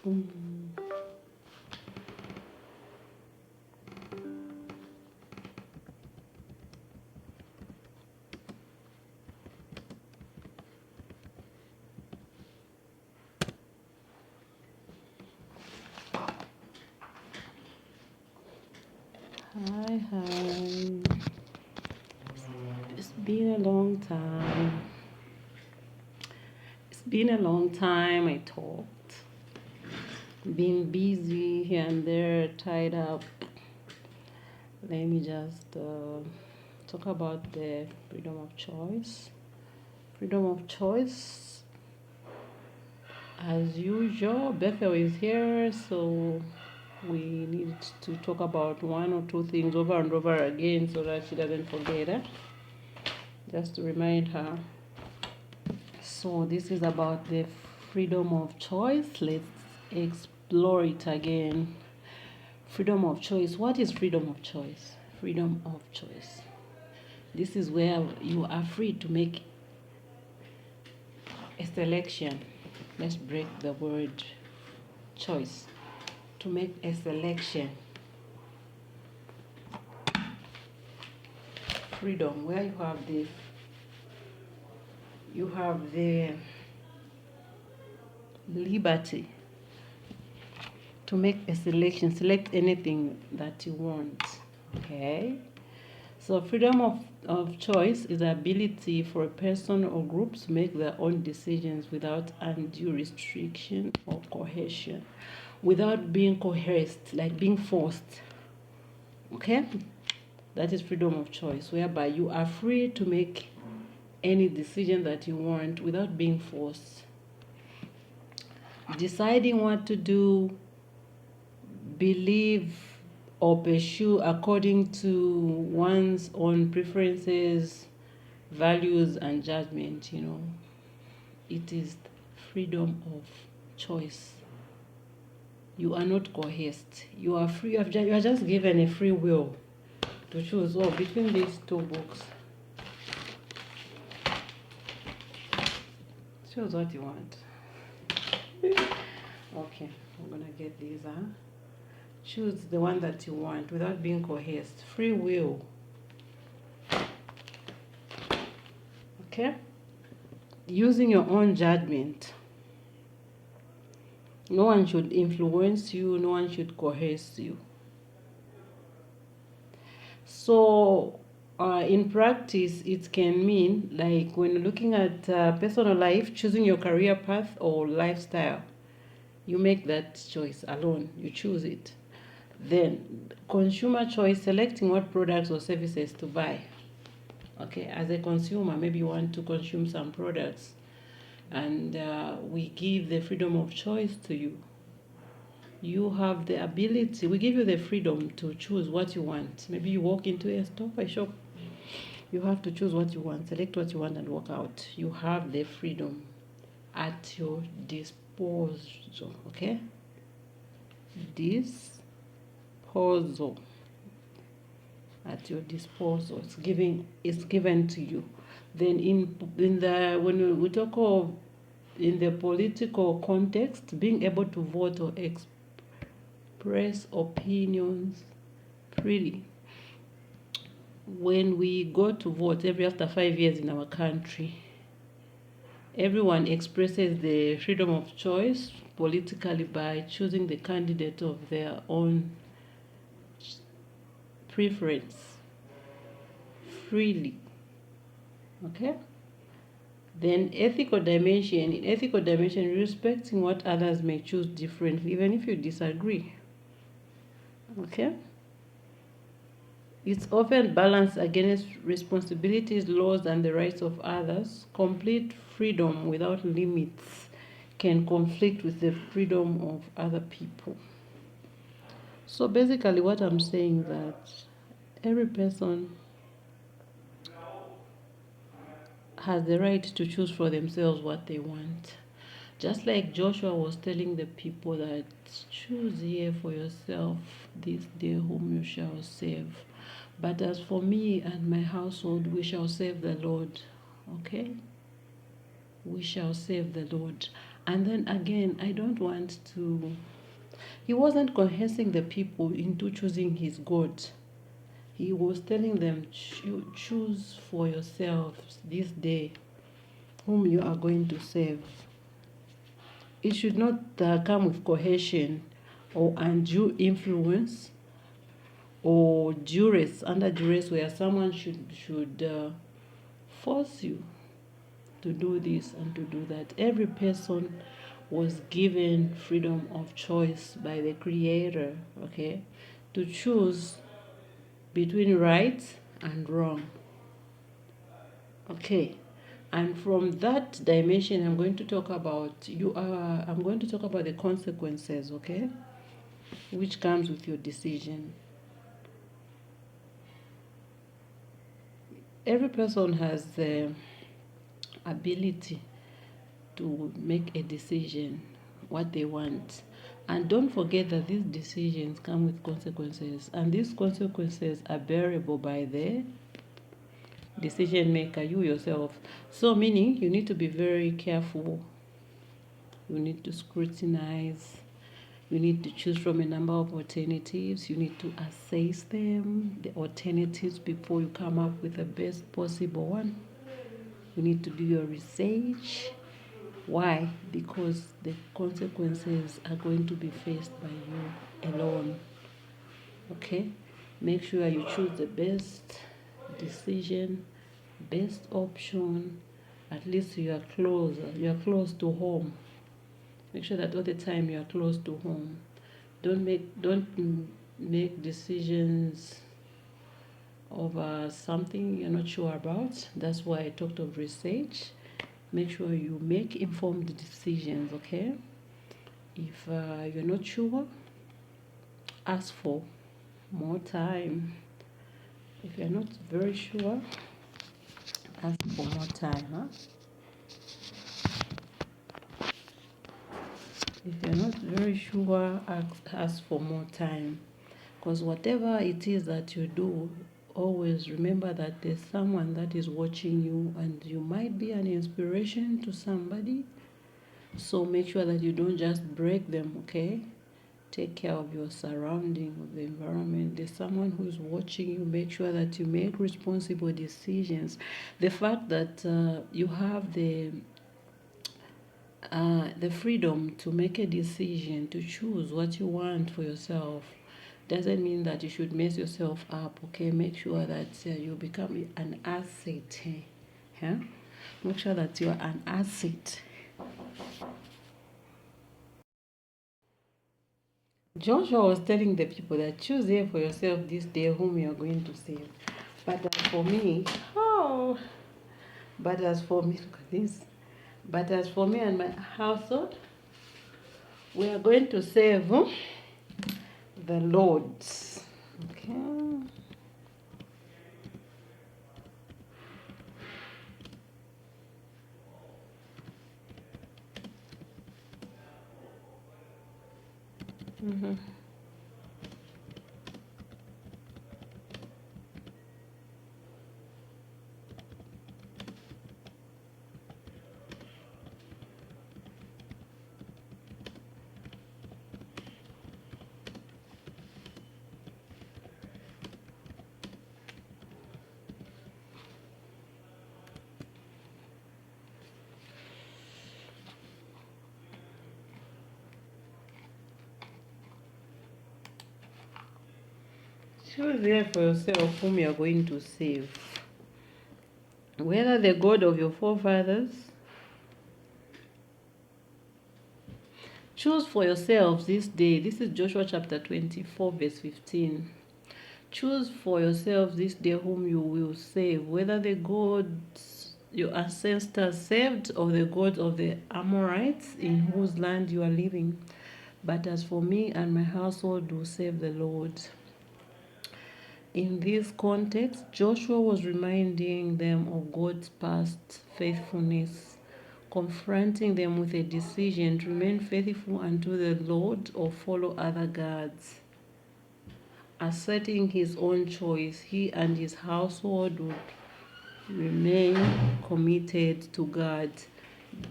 Hi. It's been a long time. It's been a long time I talked. Been busy here and there, tied up. Let me just talk about the freedom of choice. Freedom of choice. As usual, Bethel is here, so we need to talk about one or two things over and over again so that she doesn't forget it. Just to remind her. So this is about the freedom of choice. Let's explore it again. Freedom of choice. What is freedom of choice? Freedom of choice. This is where you are free to make a selection. Let's break the word choice. To make a selection. Freedom, where you have the liberty to make a selection. Select anything that you want. Okay. So freedom of choice is the ability for a person or group to make their own decisions without undue restriction or coercion. Without being coerced, like being forced. Okay? That is freedom of choice, whereby you are free to make any decision that you want without being forced. Deciding what to do, believe, or pursue according to one's own preferences, values, and judgment, It is freedom of choice. You are not coerced. You are free. You are just given a free will to choose. Oh, between these two books, choose what you want. Okay, I'm gonna get these. Choose the one that you want without being coerced. Free will. Okay? Using your own judgment. No one should influence you. No one should coerce you. So, in practice, it can mean, like when looking at personal life, choosing your career path or lifestyle. You make that choice alone. You choose it. Then, consumer choice, selecting what products or services to buy. Okay, as a consumer, maybe you want to consume some products, and we give the freedom of choice to you. You have the ability, we give you the freedom to choose what you want. Maybe you walk into a store, a shop, you have to choose what you want, select what you want, and walk out. You have the freedom at your disposal. Okay, disposal. At your disposal. It's given to you. Then when we talk of in the political context, being able to vote or express opinions freely. When we go to vote after 5 years in our country, everyone expresses the freedom of choice politically by choosing the candidate of their own preference freely. Okay? Then in ethical dimension, respecting what others may choose differently, even if you disagree. Okay? It's often balanced against responsibilities, laws, and the rights of others. Complete freedom without limits can conflict with the freedom of other people. So basically what I'm saying is that every person has the right to choose for themselves what they want. Just like Joshua was telling the people that choose ye for yourself this day whom you shall serve. But as for me and my household, we shall serve the Lord. Okay? We shall serve the Lord. And then again, I don't want to. He wasn't coercing the people into choosing his God. He was telling them, choose for yourselves this day whom you are going to serve. It should not come with coercion or undue influence or duress, under duress, where someone should force you to do this and to do that. Every person was given freedom of choice by the Creator, okay, to choose between right and wrong. Okay. And from that dimension, I'm going to talk about I'm going to talk about the consequences, okay, which comes with your decision. Every person has the ability to make a decision what they want. And don't forget that these decisions come with consequences, and these consequences are bearable by the decision maker, you yourself. So meaning you need to be very careful. You need to scrutinize. You need to choose from a number of alternatives. You need to assess them, the alternatives, before you come up with the best possible one. You need to do your research. Why? Because the consequences are going to be faced by you alone. Okay? Make sure you choose the best decision, best option. At least you are closer. You are close to home. Make sure that all the time you are close to home. Don't make decisions over something you're not sure about. That's why I talked of research. Make sure you make informed decisions, okay? If you're not sure, ask for more time. If you're not very sure, ask for more time. Huh? If you're not very sure, ask for more time. Because whatever it is that you do, always remember that there's someone that is watching you, and you might be an inspiration to somebody. So make sure that you don't just break them, okay? Take care of your surrounding, of the environment. There's someone who's watching you. Make sure that you make responsible decisions. The fact that you have the freedom to make a decision, to choose what you want for yourself, doesn't mean that you should mess yourself up, okay? Make sure that you become an asset. Yeah? Make sure that you are an asset. Joshua was telling the people that choose here for yourself this day whom you are going to save. But as for me, but as for me, look at this. But as for me and my household, we are going to save the Lord. Okay. Mm-hmm. Choose there for yourself whom you are going to save. Whether the God of your forefathers, choose for yourselves this day. This is Joshua chapter 24, verse 15. Choose for yourselves this day whom you will save, whether the gods your ancestors saved or the gods of the Amorites in whose land you are living. But as for me and my household, will serve the Lord. In this context, Joshua was reminding them of God's past faithfulness, confronting them with a decision to remain faithful unto the Lord or follow other gods. Asserting his own choice, he and his household would remain committed to God.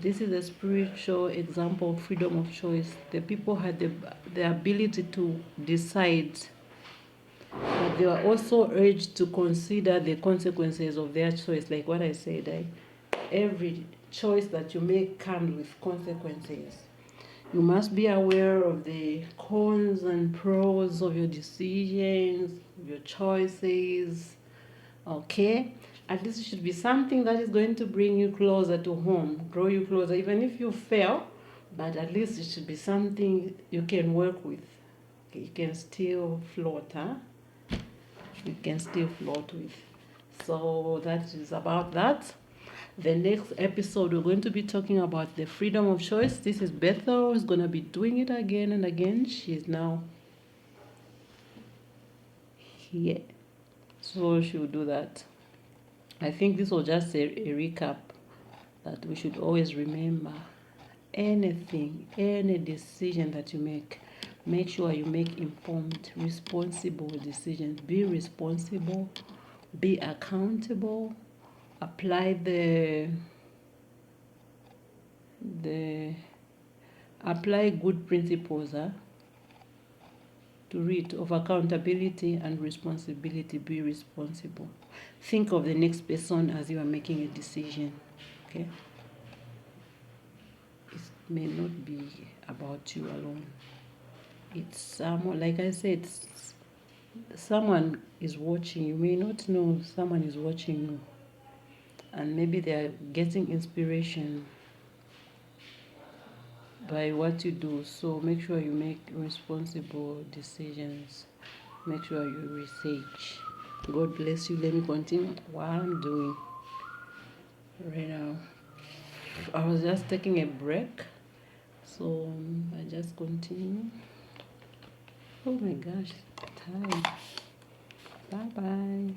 This is a spiritual example of freedom of choice. The people had the ability to decide, but they were also urged to consider the consequences of their choice. Like what I said, every choice that you make comes with consequences. You must be aware of the cons and pros of your decisions, your choices. Okay? At least it should be something that is going to bring you closer to home, draw you closer, even if you fail, but at least it should be something you can work with. Okay, you can still float, huh? You can still float with. So that is about that. The next episode, we're going to be talking about the freedom of choice. This is Bethel, who's going to be doing it again and again. She's now here. So she'll do that. I think this was just a recap that we should always remember. Anything, any decision that you make sure you make informed, responsible decisions. Be responsible, be accountable, apply the apply good principles to read of accountability and responsibility. Be responsible. Think of the next person as you are making a decision. Okay, it may not be about you alone. It's someone, like I said, someone is watching. You may not know someone is watching you, and maybe they are getting inspiration by what you do. So make sure you make responsible decisions. Make sure you research. God bless you. Let me continue what I'm doing right now. I was just taking a break, so I just continue. Oh my gosh, time. Bye bye.